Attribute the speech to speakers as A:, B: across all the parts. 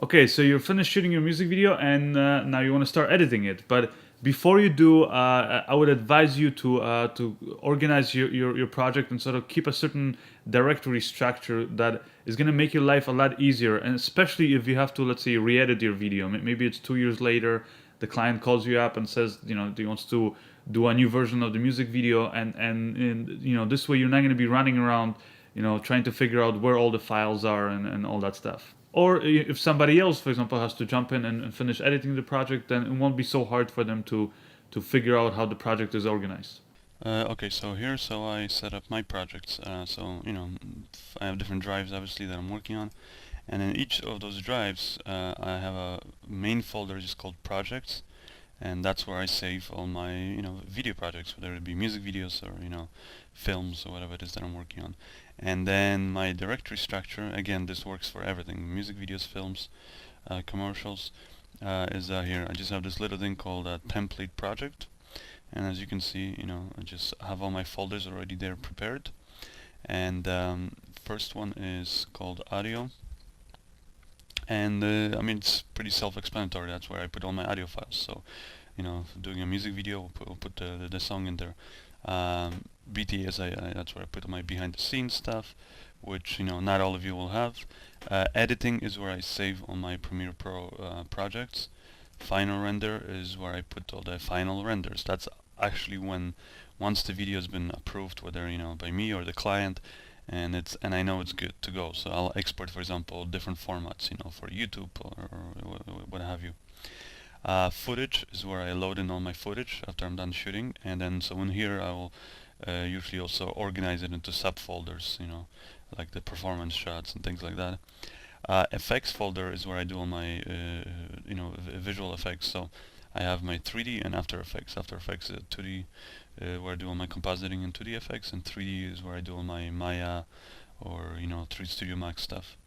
A: Okay, so you're finished shooting your music video, and now you want to start editing it. But before you do, I would advise you to organize your project and sort of keep a certain directory structure that is going to make your life a lot easier. And especially if you have to, let's say, re-edit your video. Maybe it's 2 years later, the client calls you up and says, he wants to do a new version of the music video, and this way you're not going to be running around, trying to figure out where all the files are and all that stuff. Or if somebody else, for example, has to jump in and finish editing the project, then it won't be so hard for them to figure out how the project is organized.
B: Okay, so I set up my projects. I have different drives obviously that I'm working on, and in each of those drives, I have a main folder just called projects, and that's where I save all my video projects, whether it be music videos or films or whatever it is that I'm working on. And then my directory structure, again, this works for everything: music videos, films, commercials. Is here. I just have this little thing called a template project, and as you can see, I just have all my folders already there prepared. And first one is called audio, and I mean it's pretty self-explanatory. That's where I put all my audio files. So doing a music video, we'll put the song in there. BTS, that's where I put my behind-the-scenes stuff, which not all of you will have. Editing is where I save all my Premiere Pro projects. Final render is where I put all the final renders. That's actually when once the video has been approved, whether by me or the client, and I know it's good to go. So I'll export, for example, different formats, for YouTube or what have you. Footage is where I load in all my footage after I'm done shooting, and then so in here I will usually also organize it into subfolders, like the performance shots and things like that. Effects folder is where I do all my visual effects. So I have my 3D and After Effects. After Effects 2D, where I do all my compositing in 2D effects, and 3D is where I do all my Maya or 3D Studio Max stuff.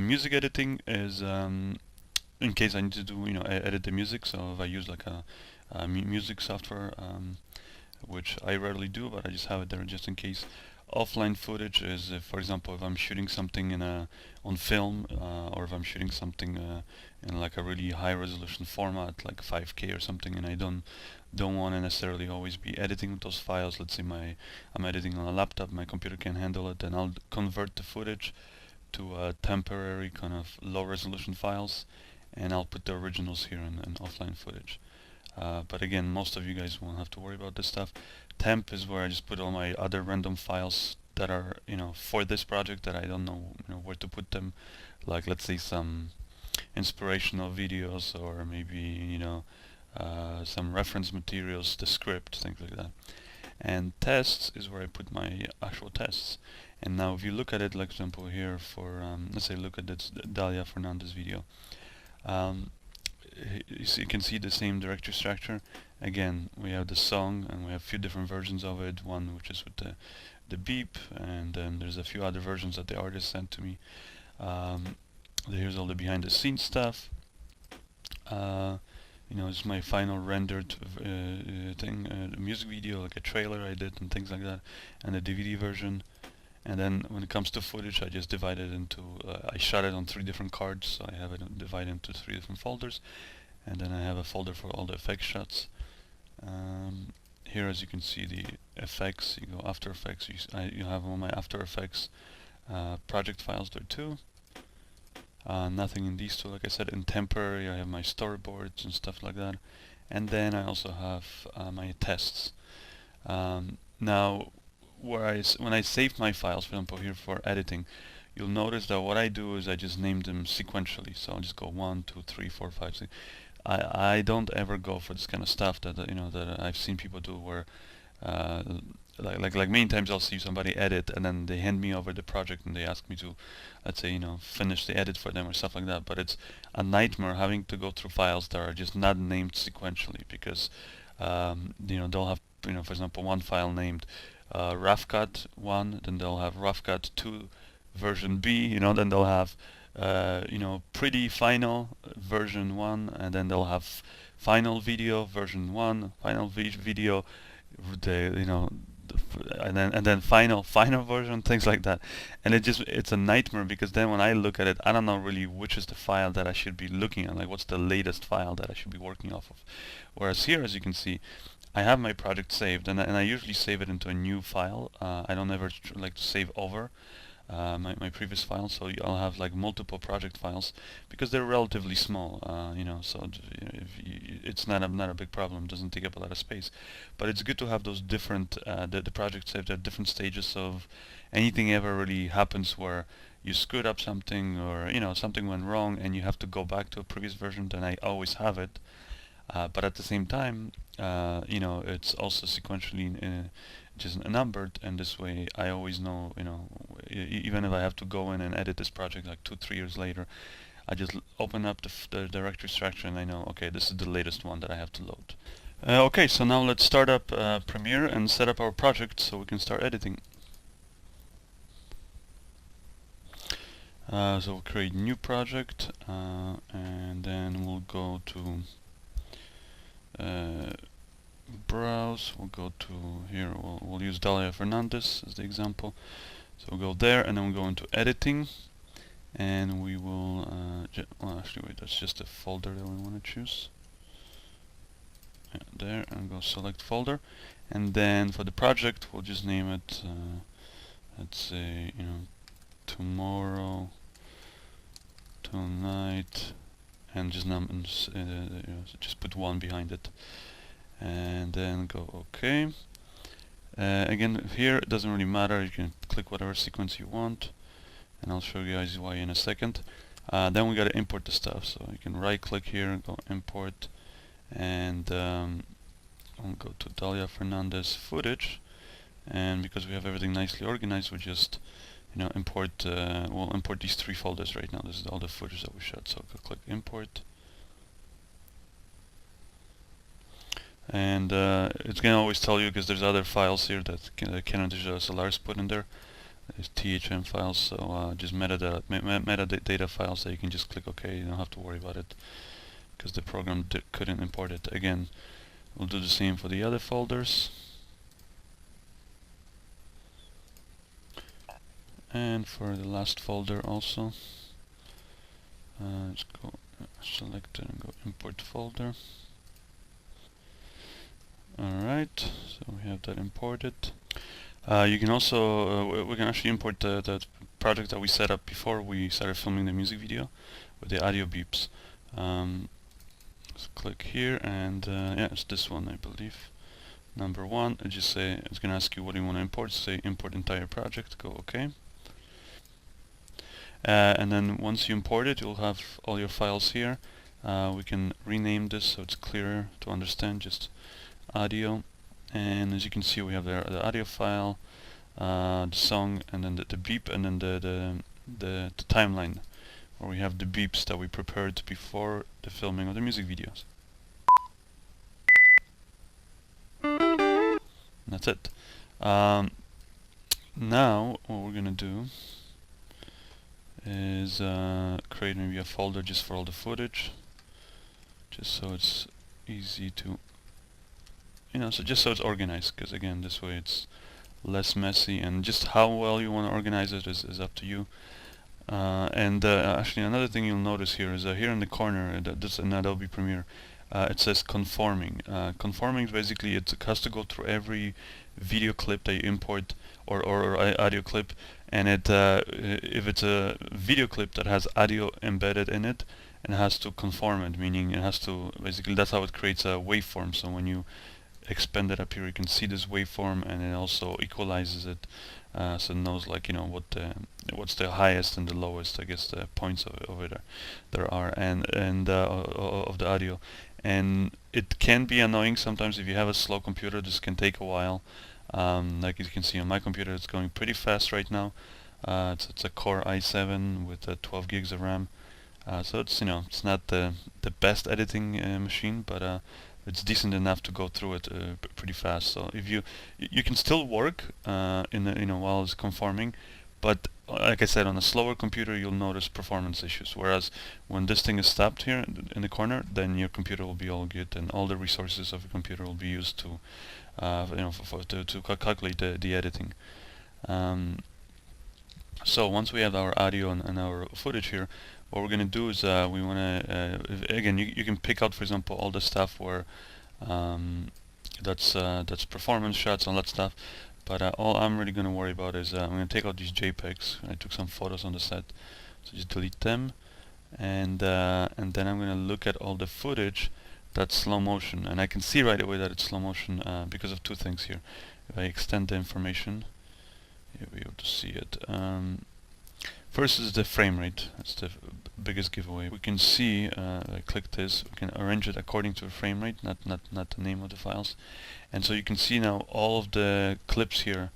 B: Music editing is in case I need to do edit the music. So if I use like a music software, which I rarely do, but I just have it there just in case. Offline footage is, for example, if I'm shooting something on film, or if I'm shooting something in like a really high resolution format, like 5K or something, and I don't want to necessarily always be editing those files. Let's say I'm editing on a laptop, my computer can handle it, then I'll convert the footage to temporary kind of low resolution files, and I'll put the originals here in offline footage. But again, most of you guys won't have to worry about this stuff. Temp is where I just put all my other random files that are for this project that I don't know where to put them, like let's say some inspirational videos, or maybe some reference materials, the script, things like that. And tests is where I put my actual tests. And now if you look at it, like example here for let's say look at this Dalia Fernandez video. Um, you can see the same directory structure. Again, we have the song, and we have a few different versions of it. One which is with the beep, and then there's a few other versions that the artist sent to me. Here's all the behind the scenes stuff. It's my final rendered thing, the music video, like a trailer I did and things like that, and the DVD version. And then when it comes to footage, I just divide it into, I shot it on 3 different cards, so I have it divided into 3 different folders. And then I have a folder for all the effects shots. Here, as you can see, the effects, you go After Effects, you have all my After Effects project files there too. Nothing in these two, like I said. In temporary, I have my storyboards and stuff like that. And then I also have my tests. Now, when I save my files, for example, here for editing, you'll notice that what I do is I just name them sequentially. So I'll just go 1, 2, 3, 4, 5, 6. I don't ever go for this kind of stuff that I've seen people do, where uh, like many times I'll see somebody edit and then they hand me over the project and they ask me to, let's say, finish the edit for them or stuff like that. But it's a nightmare having to go through files that are just not named sequentially, because they'll have, for example, one file named rough cut 1, then they'll have rough cut 2 version B, then they'll have pretty final version 1, and then they'll have final video version 1, final video, and then final version, things like that. And it's a nightmare, because then when I look at it, I don't know really which is the file that I should be looking at, like what's the latest file that I should be working off of. Whereas here, as you can see, I have my project saved, and I usually save it into a new file. I don't ever like to save over my previous file, so I'll have like multiple project files because they're relatively small, so it's not a big problem. It doesn't take up a lot of space, but it's good to have those different the projects saved at different stages of anything ever really happens where you screwed up something, or something went wrong and you have to go back to a previous version. Then I always have it. But at the same time, it's also sequentially just numbered, and this way I always know, even if I have to go in and edit this project like 2-3 years later, I just open up the directory structure and I know, okay, this is the latest one that I have to load. Okay, so now let's start up Premiere and set up our project so we can start editing. So we'll create new project, and then we'll go to browse. We'll go to here. We'll use Dalia Fernandez as the example. So we'll go there, and then we'll go into editing, and we will. Well, actually, wait. That's just a folder that we want to choose. Yeah, there, and go select folder, and then for the project, we'll just name it. Let's say tomorrow, tonight, and just just put 1 behind it, and then go OK. Again, here it doesn't really matter. You can click whatever sequence you want, and I'll show you guys why in a second. Then we got to import the stuff, so you can right click here and go import, and I'll go to Dalia Fernandez footage, and because we have everything nicely organized, we just import. We'll import these 3 folders right now. This is all the footage that we shot. So I'll click import, and it's gonna always tell you, because there's other files here that Canon Digital SLRs put in there. There's THM files, so just metadata files that you can just click OK. You don't have to worry about it because the program couldn't import it. Again, we'll do the same for the other folders. And for the last folder also, let's go select it and go import folder. Alright, so we have that imported. You can also, we can actually import the project that we set up before we started filming the music video with the audio beeps. Let's click here, and yeah, it's this one, I believe. Number 1, I just say, it's going to ask you what do you want to import. Say import entire project, go OK. And then once you import it, you'll have all your files here. We can rename this so it's clearer to understand, just audio. And as you can see, we have the audio file, the song, and then the beep, and then the timeline where we have the beeps that we prepared before the filming of the music videos. And that's it. Now what we're gonna do is create maybe a folder just for all the footage, just so it's easy to, so just so it's organized, because again, this way it's less messy, and just how well you want to organize it is up to you. And actually, another thing you'll notice here is here in the corner, that's in Adobe Premiere, it says conforming. Conforming is basically, it has to go through every video clip that you import, or audio clip, and if it's a video clip that has audio embedded in it, and it has to conform it, meaning it has to, basically that's how it creates a waveform. So when you expand it up here, you can see this waveform, and it also equalizes it, so it knows, like, what's the highest and the lowest, I guess, the points of it there are, and of the audio. And it can be annoying sometimes if you have a slow computer. This can take a while. Like you can see on my computer, it's going pretty fast right now. It's a Core i7 with 12 gigs of RAM. So it's it's not the best editing machine, but it's decent enough to go through it pretty fast. So if you can still work while it's conforming, but like I said, on a slower computer you'll notice performance issues. Whereas when this thing is stopped here in the corner, then your computer will be all good, and all the resources of your computer will be used to to calculate the editing. So once we have our audio and our footage here, what we're going to do is we want to again, you can pick out, for example, all the stuff where that's performance shots, all that stuff. But all I'm really going to worry about is I'm going to take out these JPEGs. I took some photos on the set, so just delete them, and then I'm going to look at all the footage that's slow motion, and I can see right away that it's slow motion because of two things here. If I extend the information, you'll be able to see it. First is the frame rate. That's the biggest giveaway. We can see, I click this, we can arrange it according to the frame rate, not the name of the files. And so you can see now all of the clips here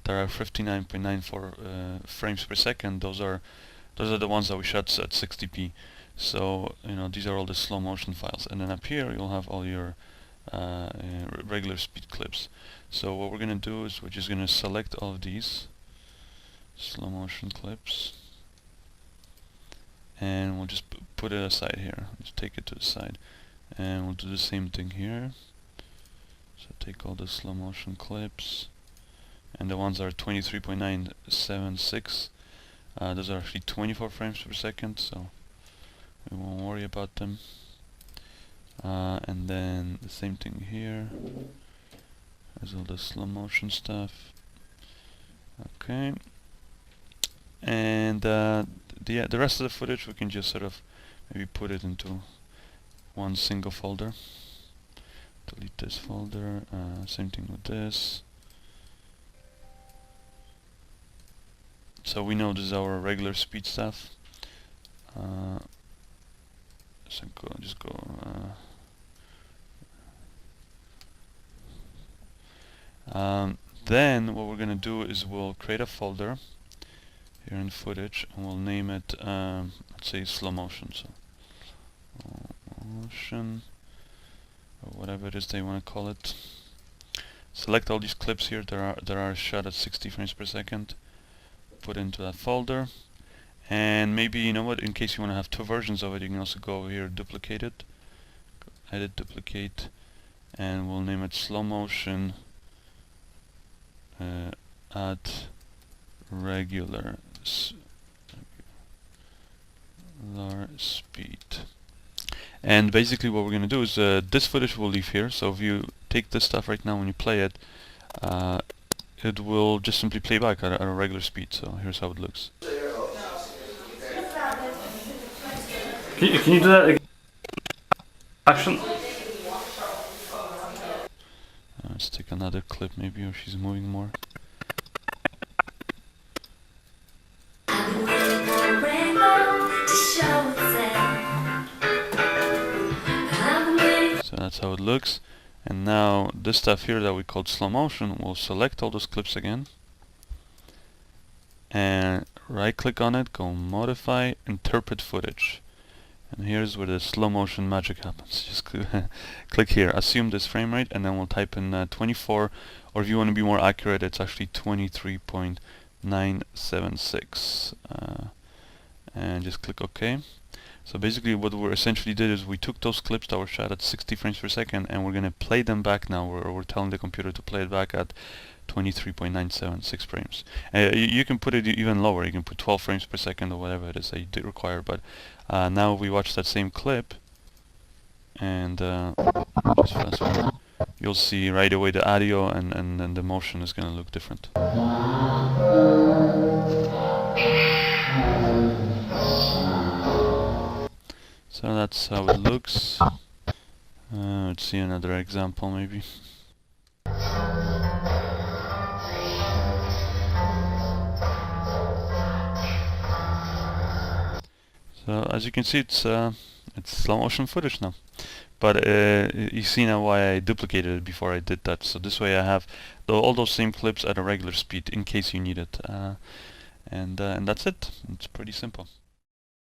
B: that are 59.94 frames per second. Those are the ones that we shot at 60p. So these are all the slow motion files. And then up here you'll have all your regular speed clips. So what we're going to do is we're just going to select all of these slow motion clips, and we'll just put it aside here. Just take it to the side, and we'll do the same thing here. So take all the slow motion clips, and the ones that are 23.976, those are actually 24 frames per second, so we won't worry about them. And then the same thing here. There's all the slow motion stuff. Okay. And the rest of the footage we can just sort of maybe put it into one single folder. Delete this folder. Same thing with this. So we know this is our regular speed stuff. So then what we're going to do is we'll create a folder here in footage, and we'll name it, let's say, slow motion. So motion, or whatever it is they want to call it. Select all these clips here that are shot at 60 frames per second. Put into that folder, and maybe, you know what, in case you want to have two versions of it, you can also go here, duplicate it, edit, duplicate, and we'll name it slow motion at regular speed. And basically what we're going to do is this footage will leave here. So if you take this stuff right now, when you play it, it will just simply play back at a regular speed. So here's how it looks.
C: Can you do that again? Action.
B: Let's take another clip, maybe, or she's moving more. So that's how it looks. And now this stuff here that we called slow motion, we'll select all those clips again, and right click on it, go modify, interpret footage. And here's where the slow motion magic happens. Just click here, assume this frame rate, and then we'll type in 24, or if you want to be more accurate, it's actually 23.976, and just click OK. So basically what we essentially did is we took those clips that were shot at 60 frames per second, and we're going to play them back now, or we're telling the computer to play it back at 23.976 frames. You can put it even lower, you can put 12 frames per second or whatever it is that you did require, but now we watch that same clip, and just fast forward, you'll see right away the audio and the motion is going to look different. So that's how it looks. Let's see another example maybe. So as you can see, it's slow motion footage now. But you see now why I duplicated it before I did that. So this way I have all those same clips at a regular speed in case you need it. And that's it. It's pretty simple.